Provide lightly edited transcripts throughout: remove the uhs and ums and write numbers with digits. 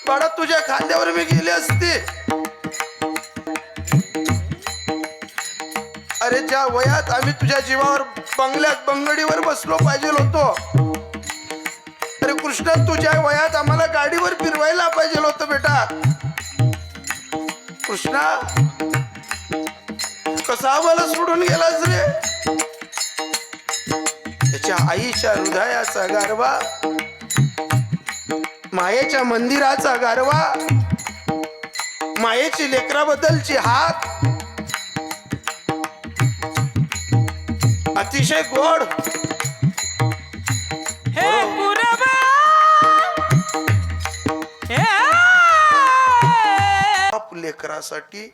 बाळा तुझ्या खांद्यावर मी गेले असते. अरे ज्या वयात आम्ही तुझ्या जीवावर बंगल्यात बंगडीवर बसलो पाहिजे होतो, अरे कृष्ण तुझ्या वयात आम्हाला गाडीवर फिरवायला पाहिजे होतं बेटा. कृष्णा कसा आम्हाला सोडून गेलास रे. त्याच्या आईच्या हृदयाचा गारवा, मायेच्या मंदिराचा गारवा, मायेची लेकराबद्दलची हाक अतिशय गोड. हे पुरबा बाप लेकरासाठी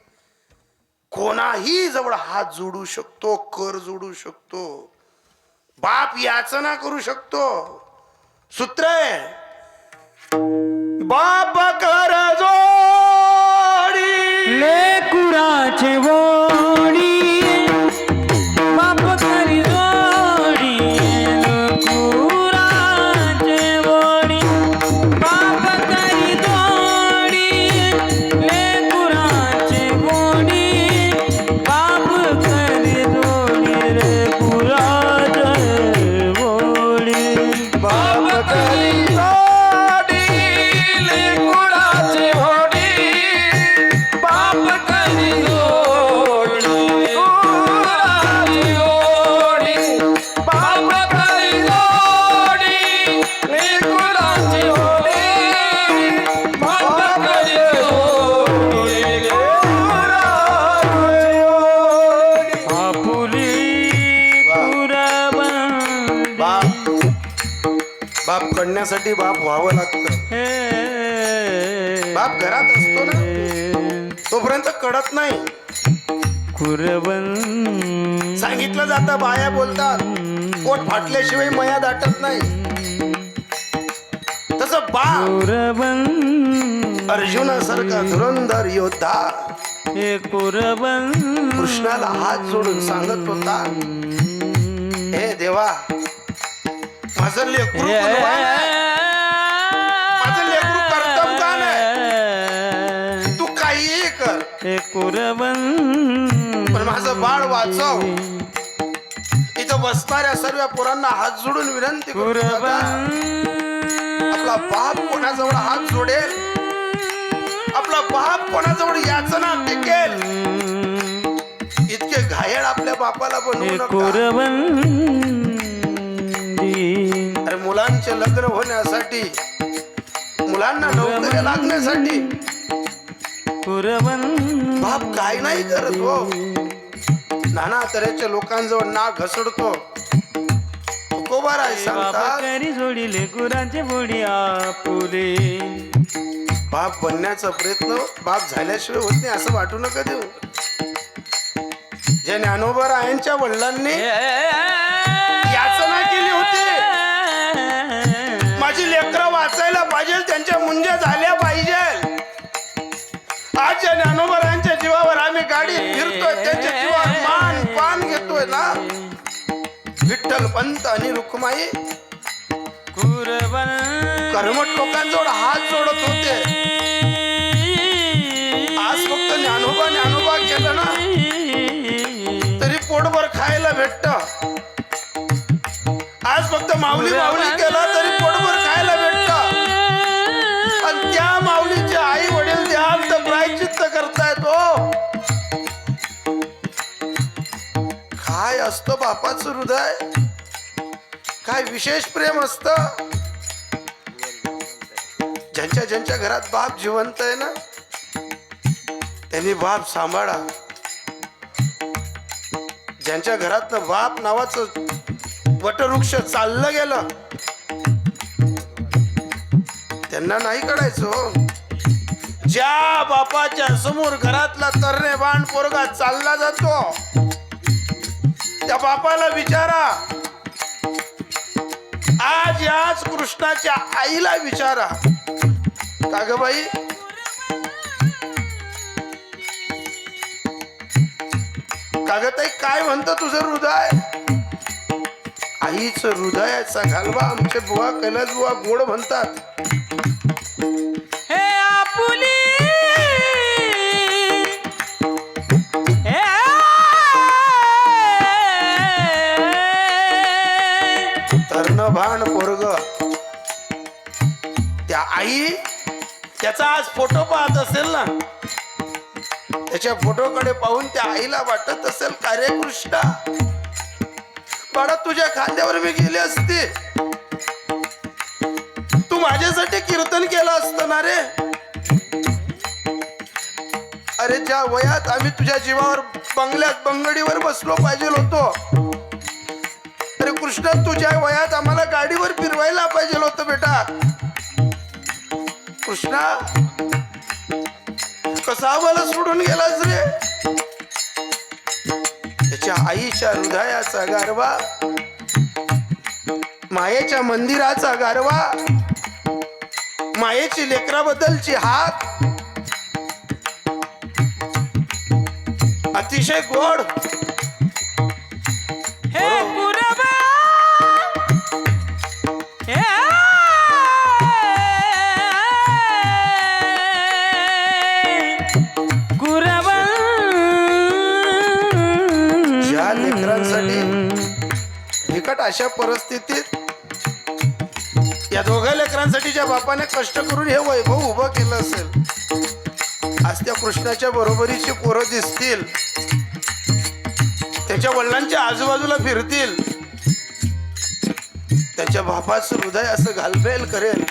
कोणाही जवळ हात जोडू शकतो, कर जोडू शकतो, बाप याचना करू शकतो. सूत्र आहे, बाप कर जोडी लेकुराचे वोडी, बाप करी जोडी लेकुराचे वोडी, बाप करी जोडी लेकुराचे वोडी, बाप करी जोडी लेकुराचे वोडी, बाप करी जोडी लेकराची होडी, बाप करी जोडी लेकराची होडी, बाप करी जोडी लेकराची होडी, बाप करी जोडी लेकराची होडी. आपुली पुरबंदी बाप बाप कडण्यासाठी बाप व्हावं लागतं. बाप घरात असतो ना तोपर्यंत कळत नाही. कुरबन सांगितलं जातं, बाया बोलतात, पोट फाटल्याशिवाय मया दाटत नाही. तसं बाप कुरबन अर्जुनासारखा धुरंधर योद्धा हे कुरबन कृष्णाला हात जोडून सांगत होता, हे देवा माझं लेकरू बलवान आहे, माझं लेकरू कर्तबगान आहे, तू काहीही कर हे कुरबन पण माझं बाळ वाचव. इथं बसणाऱ्या सर्व पोरांना हात जोडून विनंती करतो, दादा, आपला बाप कोणाजवळ हात जोडेल, आपला बाप कोणाजवळ याचना टिकेल, इतके घायल आपल्या बापाला बनवू हे नका. कुरबंदी अरे मुलांचे लग्न होण्यासाठी, मुलांना नोकरी लागण्यासाठी कुरबन बाप काय नाही करत हो. नाना तऱ्हेच्या लोकांजवळ नाक घसडतो. तुकोबाराय बाप सांगतात, करी जोडी लेकुराचे बोडी आपुले. बाप बनण्याचा प्रयत्न बाप झाल्याशिवाय होत नाही असं वाटू नका देऊ. ज्या ज्ञानोबारायांच्या वडिलांनी याचना केली होती, माझी लेकरं वाचायला पाहिजे, त्यांच्या मुंज्या झाल्या पाहिजे. आज ज्या ज्ञानोबारायांच्या जीवावर आम्ही गाडी फिरतोय, त्यांच्या जीवावर मान पान घेतोय ना, विठ्ठल पंत आणि रुक्माई कुरबन कर्मठ लोकांजवळ हात जोडत होते. आज फक्त ज्ञानोबा ज्ञानोबा केलं ना तरी पोटभर खायला भेटत. आज फक्त माऊली माऊली केलं तरी पोटभर खायला भेटत. आणि त्या माऊलीचे आई वडील देहांत प्रायचित्त करतायत हो. काय असतं बापाचं हृदय, काय विशेष प्रेम असतं. ज्यांच्या ज्यांच्या घरात बाप जिवंत आहे ना त्यांनी बाप सांभाळा. ज्यांच्या घरात बाप नावाचं वटवृक्ष चाललं गेलं त्यांना नाही कळायचं हो. ज्या बापाच्या समोर घरातला तरणे बाण पोरगा चालला जातो त्या बापाला विचारा, आज याच कृष्णाच्या आईला विचारा, का ग बाई कागताई काय म्हणतं तुझं हृदय? आईचं हृदयाचा घालवा आमचे बुवा कैलास बुवा गोड म्हणतात. हे आई त्याचा आज फोटो पाहत असेल ना, त्याच्या फोटोकडे पाहून त्या आईला वाटत असेल का रे कृष्णा, बाळा तुझ्या खांद्यावर मी गेले असते, तू माझ्यासाठी कीर्तन केलं असतं ना रे. अरे ज्या वयात आम्ही तुझ्या जीवावर बंगल्यात बंगडीवर बसलो पाहिजे होतो, अरे कृष्णा तुझ्या वयात आम्हाला गाडीवर फिरवायला पाहिजे होतं बेटा. कृष्णा कसा आम्हाला सोडून गेलास रे. त्याच्या आईच्या हृदयाचा गारवा, मायेच्या मंदिराचा गारवा, मायेची लेकराबद्दलची हाक अतिशय गोड. हे गुरबा हे गुरबा. ज्या लेकरांसाठी बिकट अशा परिस्थितीत या दोघा लेकरांसाठी ज्या बापाने कष्ट करून हे वैभव उभं केलं असेल, आज त्या कृष्णाच्या बरोबरीची पोरं दिसतील, त्याच्या वडिलांच्या आजूबाजूला फिरतील, त्याच्या बापाचं हृदय असं घालमेल करेल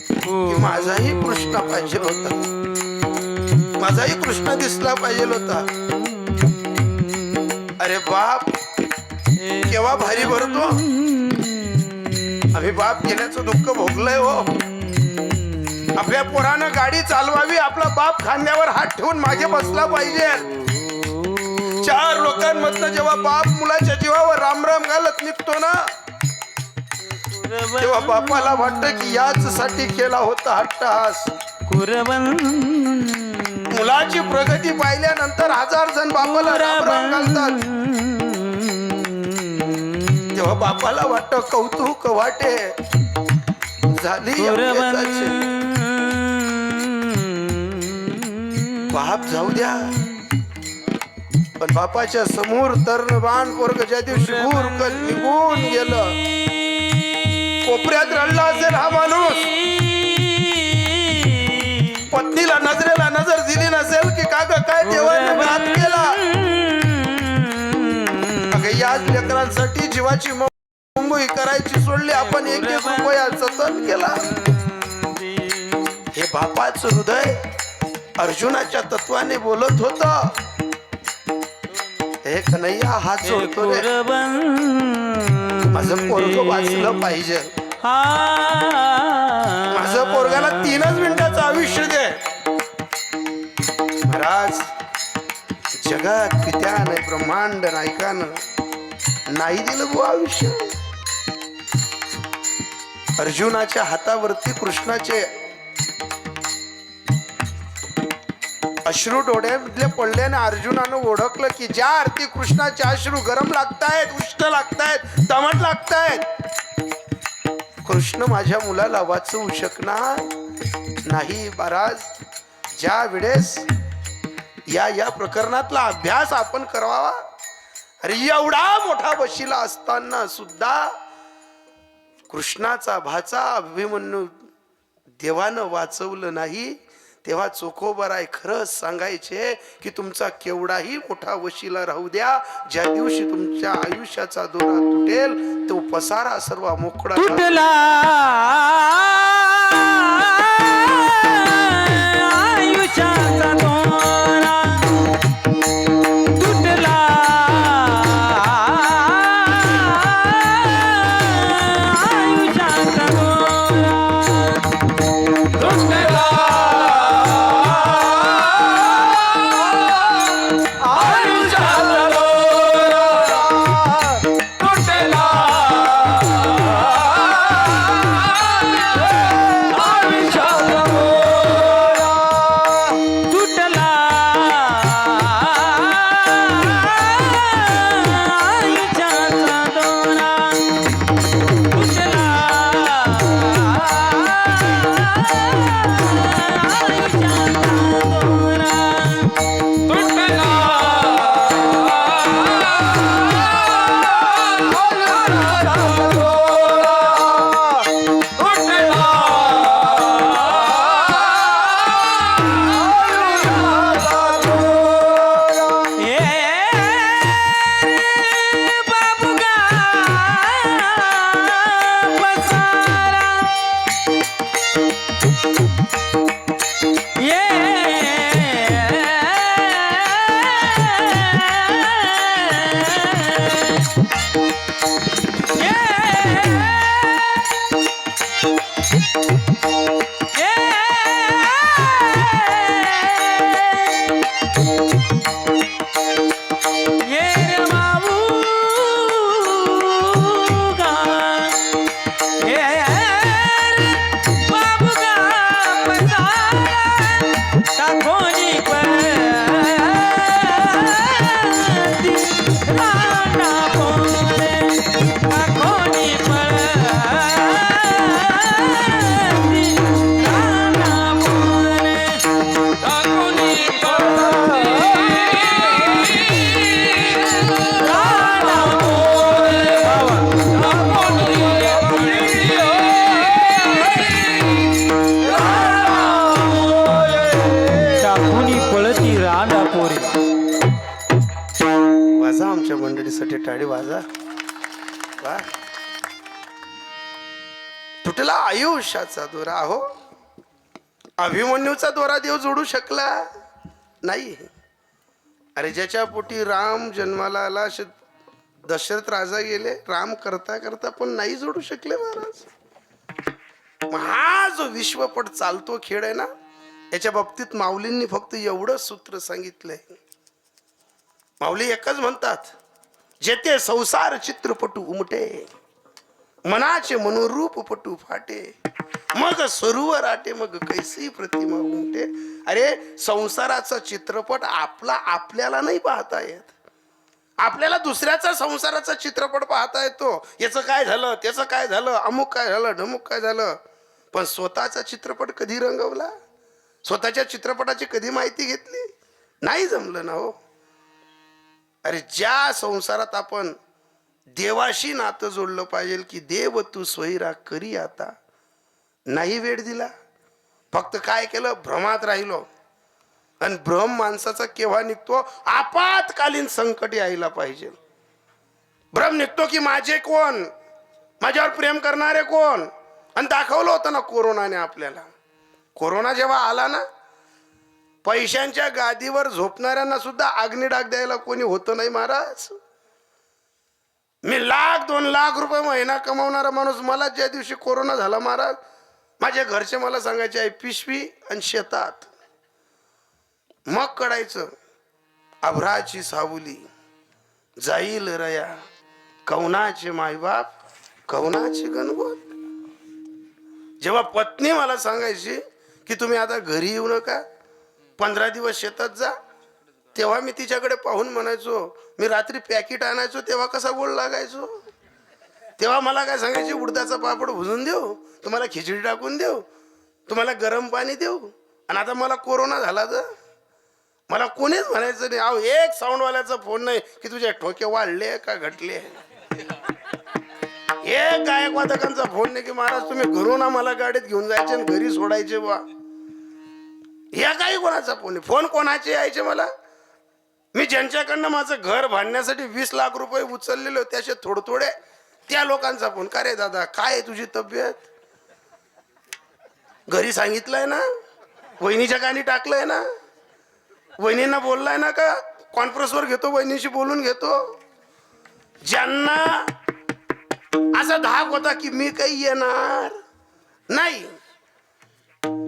की माझाही कृष्ण पाहिजे होता, माझाही कृष्ण दिसला पाहिजे होता. अरे बाप केव्हा भारी भरतो. आम्ही बाप गेल्याचं दुःख भोगलंय हो. आपल्या पोरानं गाडी चालवावी, आपला बाप खांद्यावर हात ठेवून मागे बसला पाहिजे. चार लोकांमधनं जेव्हा बाप मुलाच्या जीवावर राम राम घालत निघतो ना, तेव्हा बापाला वाटतं की याच साठी केला होता हट्टहास. मुलाची प्रगती पाहिल्यानंतर 1000 जण बापाला राम राम घालतात, तेव्हा बापाला वाटतं कौतुक वाटे झाली अभ्यासाची. बाप जाऊ द्या, पण बापाच्या समोर तरुण पोरग ज्या दिवशी उरकत निघून गेलं, कोपऱ्यात रडला असेल हा माणूस, पत्नीला नजरेला नजर दिली नसेल की काग काय देवाने घात केला. अगं याच लेकरांसाठी जीवाची मुंबई करायची सोडली आपण, 1-1 रुपया जतन केला. हे बापाचं हृदय अर्जुनाच्या तत्वाने बोलत होत, हे कन्हैया हात जोडतो रे, माझं पोरग वाचलं पाहिजे, माझं पोरगाला 3च मिनिटाचं आयुष्य दे. महाराज जगात पित्याने ब्रह्मांड नायकानं नाही दिलं बुवा आयुष्य. अर्जुनाच्या हातावरती कृष्णाचे अश्रू डोळ्यामधले पडल्याने अर्जुनानं ओळखलं की ज्या अर्थी कृष्णाचे अश्रू गरम लागतायत, उष्ण लागतायत, दमट लागतायत, कृष्ण माझ्या मुलाला वाचवू शकणार नाही. महाराज ज्या वेळेस या प्रकरणातला अभ्यास आपण करावा, अरे एवढा मोठा वशिला असताना सुद्धा कृष्णाचा भाचा अभिमन्यू देवानं वाचवलं नाही, तेव्हा चोखोबराय खरंच सांगायचे की तुमचा केवढाही मोठा वशिला राहू द्या, ज्या दिवशी तुमच्या आयुष्याचा दोरा तुटेल तो पसारा सर्व मोकळा तुटला आयुष्याचा दोरा, तुटला आयुष्याचा दोरा, तुटला कोणी पळती राना पोरे कोणी पळती राना पोरे कोणी पळती राना पोरे वाजा आमच्या मंडळीसाठी टाळी वाजा. वा. तुटला आयुष्याचा दोरा. हो, अभिमन्यूचा दोरा देव जोडू शकला नाही. अरे ज्याच्या पोटी राम जन्माला आला, दशरथ राजा गेले, राम करता करता पण नाही जोडू शकले महाराज. हा जो विश्वपट चालतो खेळ आहे ना, याच्या बाबतीत माऊलींनी फक्त एवढं सूत्र सांगितलंय. माऊली एकच म्हणतात, जेथे संसार चित्रपटू उमटे, मनाचे मनोरूप पटू फाटे, मग सरोवर आटे, मग कैसी प्रतिमा उमटे. अरे संसाराचा चित्रपट आपल्याला नाही पाहता येत. आपल्याला दुसऱ्याचा संसाराचा चित्रपट पाहता येतो. याचं काय झालं, त्याचं काय झालं, अमुक काय झालं, ढमुक काय झालं. पण स्वतःचा चित्रपट कधी रंगवला, स्वतःच्या चित्रपटाची कधी माहिती घेतली, नाही जमलं ना. हो, अरे ज्या संसारात आपण देवाशी नातं जोडलं पाहिजे की देव तू सोयरा करी आता, नाही वेळ दिला. फक्त काय केलं, भ्रमात राहिलो. आणि भ्रम माणसाचा केव्हा निघतो, आपत्कालीन संकट यायला पाहिजे. भ्रम निघतो की माझे कोण, माझ्यावर प्रेम करणारे कोण. आणि दाखवलं होतं ना कोरोनाने आपल्याला. कोरोना जेव्हा आला ना, पैशांच्या गादीवर झोपणाऱ्यांना सुद्धा अग्निडाग द्यायला कोणी होतं नाही महाराज. मी 1,00,000-2,00,000 रुपये महिना कमावणारा माणूस, मला ज्या दिवशी कोरोना झाला महाराज, माझ्या घरचे मला सांगायचे आहे पिशवी आणि शेतात. मग कळायचं अभ्राची सावली जाईल रया, कवनाचे मायबाप कवनाचे गणगोत. जेव्हा पत्नी मला सांगायची की तुम्ही आता घरी येऊ नका, 15 दिवस शेतात जा, तेव्हा मी तिच्याकडे पाहून म्हणायचो, मी रात्री पॅकेट आणायचो तेव्हा कसा गोड लागायचो. तेव्हा मला काय सांगायची, उडदाचा पापड भुजून देऊ, तुम्हाला खिचडी टाकून देऊ, तुम्हाला गरम पाणी देऊ. आणि आता मला कोरोना झाला तर मला कोणीच म्हणायचं नाही, अहो एक साऊंडवाल्याचा फोन नाही की तुझे ठोके वाढले का घटले. एक गायक वादकांचा फोन नाही की महाराज तुम्ही घरून आम्हाला गाडीत घेऊन जायचे आणि घरी सोडायचे बा. या काही कोणाचा फोन आहे. फोन कोणाचे यायचे मला. मी ज्यांच्याकडनं माझं घर बांधण्यासाठी 20 लाख रुपये उचललेले होते, असे थोडे त्या लोकांचा फोन. का रे दादा, काय आहे तुझी तब्येत, घरी सांगितलंय ना, वहिनीच्या कानी टाकलंय ना, वहिनींना बोललाय ना का, कॉन्फरन्सवर घेतो, वहिनीशी बोलून घेतो. ज्यांना असा धाक होता की मी काही येणार नाही,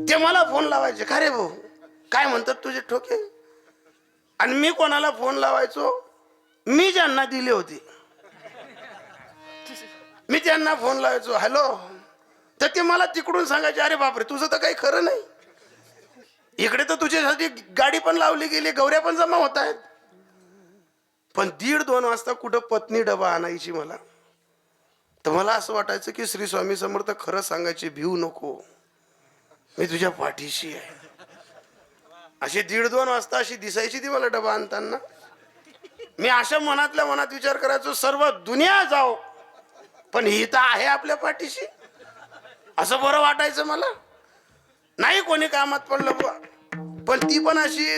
ते मला फोन लावायचे, का रे भाऊ काय म्हणतात तुझे ठोके. आणि मी कोणाला फोन लावायचो, मी ज्यांना दिले होते मी त्यांना फोन लावायचो, हॅलो, तर ते मला तिकडून सांगायचे, अरे बापरे तुझं तर काही खरं नाही, इकडे तर तुझ्यासाठी गाडी पण लावली गेली, गौऱ्या पण जमा होत आहेत. पण 1:30-2 वाजता कुठं पत्नी डबा आणायची मला, तर मला असं वाटायचं की श्री स्वामी समर्थ खरं सांगायचे, भिवू नको, मी तुझ्या पाठीशी आहे. अशी 1:30-2 वाजता अशी दिसायची ती मला डबा आणताना. मी अशा मनातल्या मनात विचार करायचो, सर्व दुनिया जाओ पण ही तर आहे आपल्या पाठीशी, असं बरं वाटायचं मला. नाही कोणी कामात पडलं पण ती पण अशी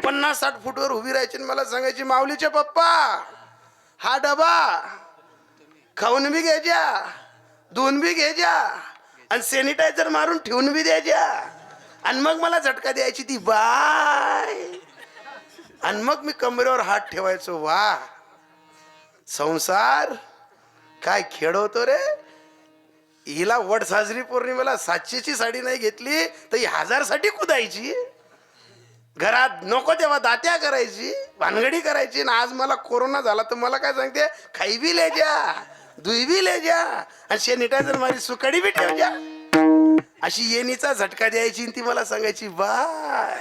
50-60 फूटवर उभी राहायची आणि मला सांगायची, माऊलीचे पप्पा हा डबा खाऊन बी घ्यायच्या, धुवून बी घ्यायच्या आणि सॅनिटायझर मारून ठेवून बी द्यायच्या. आणि मग मला झटका द्यायची ती बाय. आणि मग मी कमरेवर हात ठेवायचो, वा संसार काय खेळवतो रे. हिला वड साजरी पौर्णिमेला 700ची साडी नाही घेतली तर ही 1000 साठी कुदायची. घरात नको तेव्हा दात्या करायची, भानगडी करायची. आणि आज मला कोरोना झाला तर मला काय सांगते, खाई बी ले जा, दुई बी ले जा आणि सॅनिटायझर मारी सुकडी बी ठेव जा. अशी येणीचा झटका द्यायची आणि ती मला सांगायची बाय.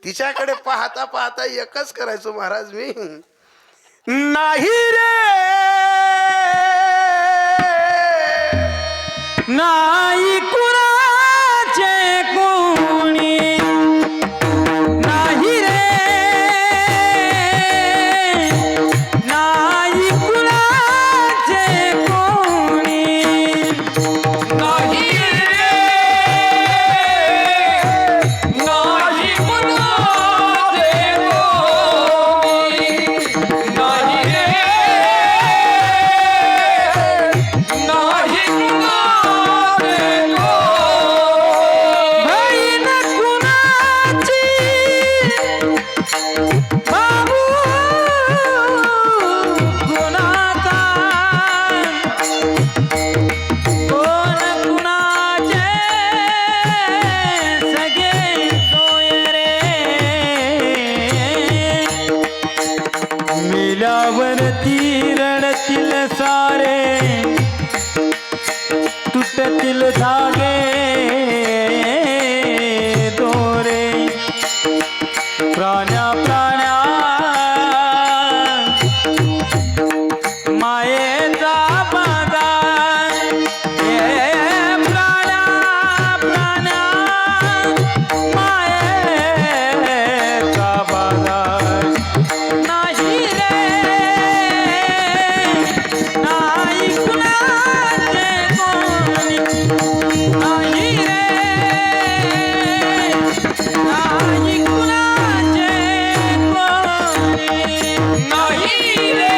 तिच्याकडे पाहता पाहता एकच करायचो महाराज मी, नाही रे नाही कुणाचे कोणी, नाही रे नाही कुणाचे कोणी, नाही रे नाही कुणाचे कोणी, नाही रे नाही मिलावरती रणतील सारे तुटतील धागे दोरे, प्राण्या प्राण्या मायेचा बाजार, हे प्राण्या प्राण्या मायेचा बाजार, नाही रे नाही कुणाचे कोणी, नाही रे नाही कुणाचे कोणी, नाही रे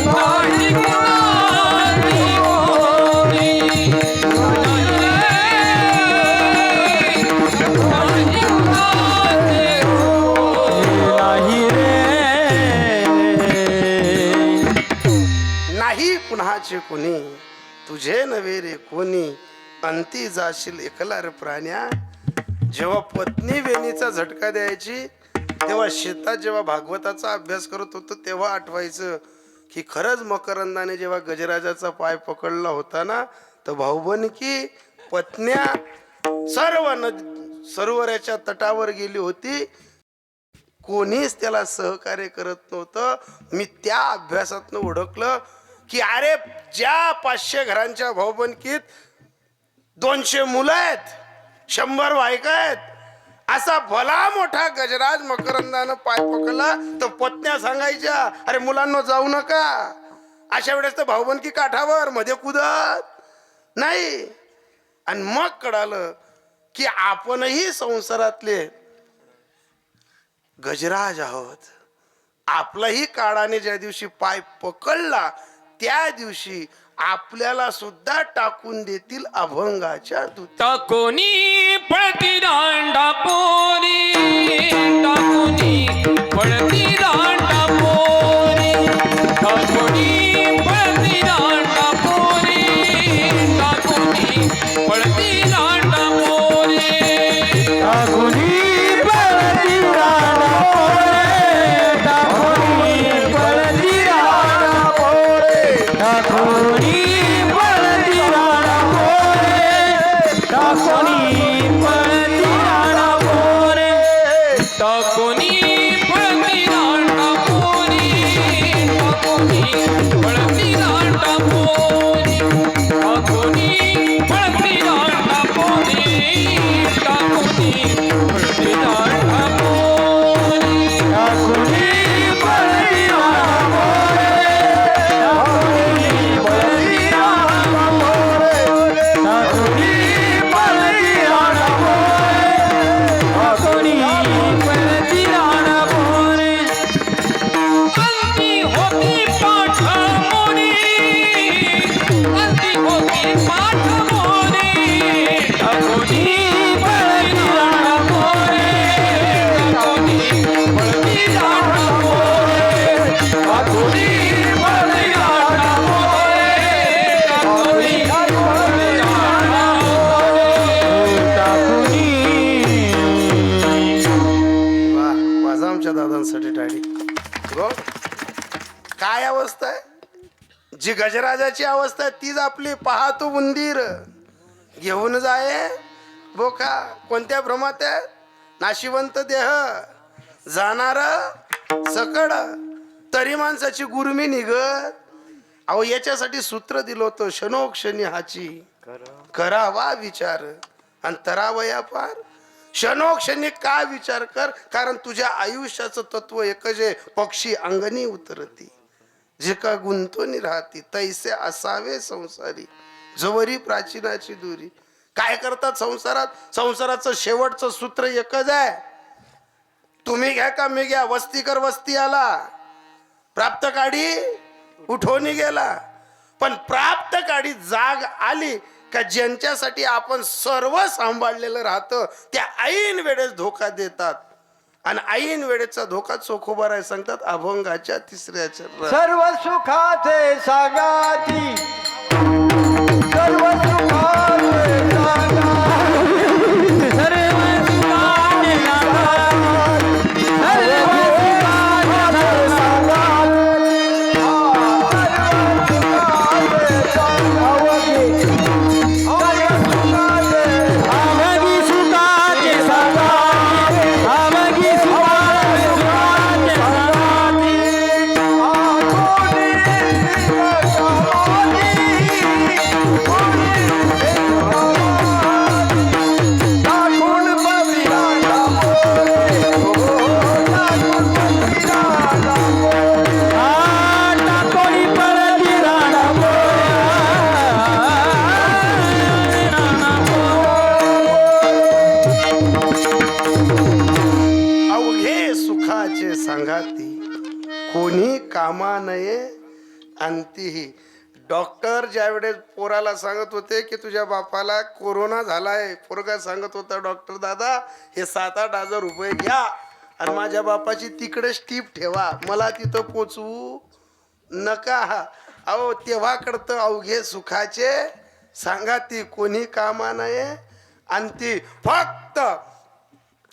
नाही कुणाचे कोणी, नाही नाही कुणाचे कोणी, तुझे नव्हे रे कोणी, अंती जाशील एकला रे प्राण्या. जेव्हा पत्नी वेणीचा झटका द्यायची तेव्हा शेतात जेव्हा भागवताचा अभ्यास करत होतो तेव्हा आठवायचं की खरंच मकरंदाने जेव्हा गजराजाचा पाय पकडला होता ना, तर भाऊबंदकी पत्न्या सर्व सरोवराच्या तटावर गेली होती, कोणीच त्याला सहकार्य करत नव्हतं. मी त्या अभ्यासातनं ओळखलं की अरे ज्या 500 घरांच्या भाऊबंदकीत 200 मुलं आहेत, 100 बायका आहेत, असा भला मोठा गजराज मकरंदानं पाय पकडला तर पत्न्या सांगायच्या अरे मुलांना जाऊ नका. अशा वेळेस तर भाऊबंदकी काठावर मध्ये कुदत नाही. आणि मग कळालं की आपणही संसारातले गजराज आहोत. आपलाही काळाने ज्या दिवशी पाय पकडला त्या दिवशी आपल्याला सुद्धा टाकून देतील अभंगाच्या दूत. टाकोनी पळती दांडा पोरी, टाकोनी पळती दांडा पोरी, टाकोनी पळती दांडा पोरी, टाकोनी पळती दांडा पोरी, टाकोनी पळती दांडा पोरी, टाकोनी पळती दांडा पोरी, टाकोनी जी गजराजाची अवस्था आहे तीच आपली. पाहतो उंदीर घेऊन जाये बोका. कोणत्या भ्रमात आहे? नाशिवंत देह जाणार सकड, तरी माणसाची गुरमी निघत. अहो याच्यासाठी सूत्र दिलं होतं, क्षणोक्षणी हाची करावा विचार आणि तरावया पार. क्षणोक्षणी का विचार कर, कारण तुझ्या आयुष्याचं तत्व एकच आहे, पक्षी अंगणी उतरती जे का गुंतवणी राहती, तैसे असावे संसारी जवरी प्राचीनाची दुरी. काय करतात संसारात? संसाराचं शेवटचं सूत्र एकच आहे, तुम्ही घ्या का मी घ्या. वस्ती कर वस्ती आला, प्राप्त काढी उठवणी गेला. पण प्राप्त काढी जाग आली का ज्यांच्यासाठी आपण सर्व सांभाळलेलं राहतं त्या ऐन वेळेस धोका देतात. आणि ऐन वेळेचा धोका चोखोबार आहे. सांगतात अभंगाच्या 3ऱ्या चरणात, सर्व सुखाचे सांगाती, सर्व सुखाचे सांगाती, सर्व सुखाचे सांगाती, सर्व सुखाचे सांगाती कोणी कामा नये अंतीही. डॉक्टर ज्या वेळेस पोराला सांगत होते की तुझ्या बापाला कोरोना झालाय, पोरगा सांगत होता डॉक्टर दादा हे 7-8 हजार रुपये घ्या आणि माझ्या बापाची तिकडे स्टीप ठेवा, मला तिथं पोचवू नका. अहो तेव्हा करतं अवघे सुखाचे सांगाती कोणी कामा नये अंती. फक्त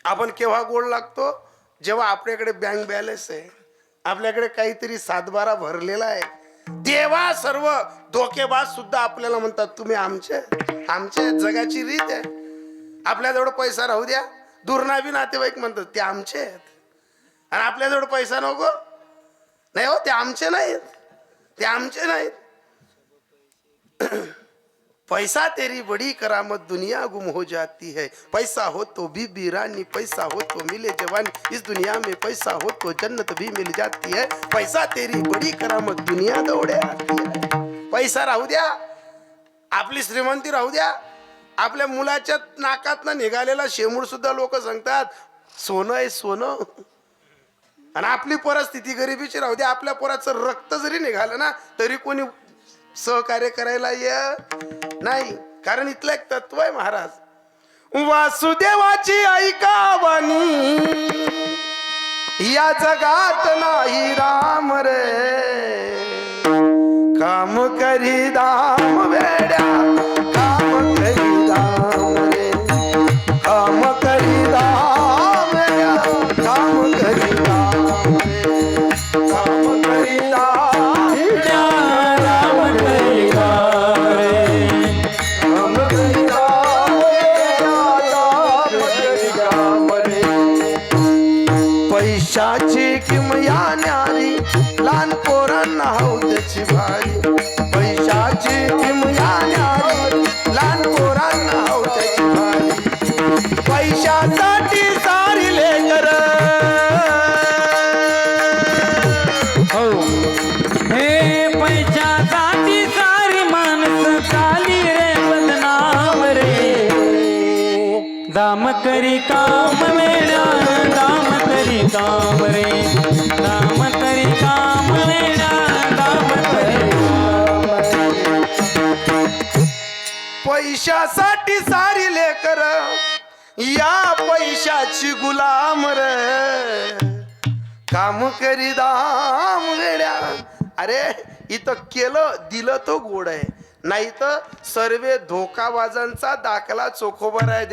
आपण केव्हा गोड लागतो? जेव्हा आपल्याकडे बँक बॅलन्स आहे, आपल्याकडे काहीतरी 7-12 भरलेला आहे, तेव्हा सर्व धोकेबाज सुद्धा आपल्याला म्हणतात तुम्ही आमचे आमचे. जगाची रीत आहे. आपल्याजवळ पैसा राहू द्या, दुर्नाभी नातेवाईक म्हणतात ते आमचे आहेत. आणि आपल्याजवळ पैसा नको, नाही हो ते आमचे नाहीत, ते आमचे नाहीत. पैसा तेरी बड़ी करामत दुनिया गुम हो जाती है. पैसा हो तो भी वीरानी, पैसा हो तो मिले जवानी, इस दुनिया में पैसा हो तो जन्नत भी मिल जाती है. पैसा तेरी बड़ी करामत दुनिया दौड़े आती है. पैसा राहू द्या, आपली श्रीमंती राहू द्या, आपल्या मुलाच्या नाकातनं निघालेला शेमूड सुद्धा लोक सांगतात सोनं आहे सोनं. आणि आपली परिस्थिती गरिबीची राहू द्या, आपल्या पोराचं रक्त जरी निघालं ना तरी कोणी सहकार्य करायला नाही. कारण इथलं एक तत्व आहे महाराज, वासुदेवाची ऐकावानी या जगात नाही राम रे. काम करी दाम वेड्या, काम करी दाम रे, काम करी दाम वेड्या, काम करी दाम रे, काम करी दाम वेड्या, राम करी दाम रे, काम करी दाम वेड्या, राम करी दाम रे. पैशाची किमया न्यारी लहान पोरांना हौद्याची भारी. पैशाची किमया न्यारी लहान पोरांना हौद्याची भारी. पैशासाठी सारी लेकर हो हे पैशासाठी सारी माणसं झाली रे बदनाम रे. दाम करी काम वेड्या, दाम करी काम रे, दाम करी काम वेड्या, दाम करी काम रे. पैशासाठी सारी लेकर या पैशाची गुलाम रे. काम करी दाम वेड्या. अरे इथं केलं दिलं तो गोड आहे, नाही तर सर्वे धोकाबाजांचा दाखला चोखोबर आहे.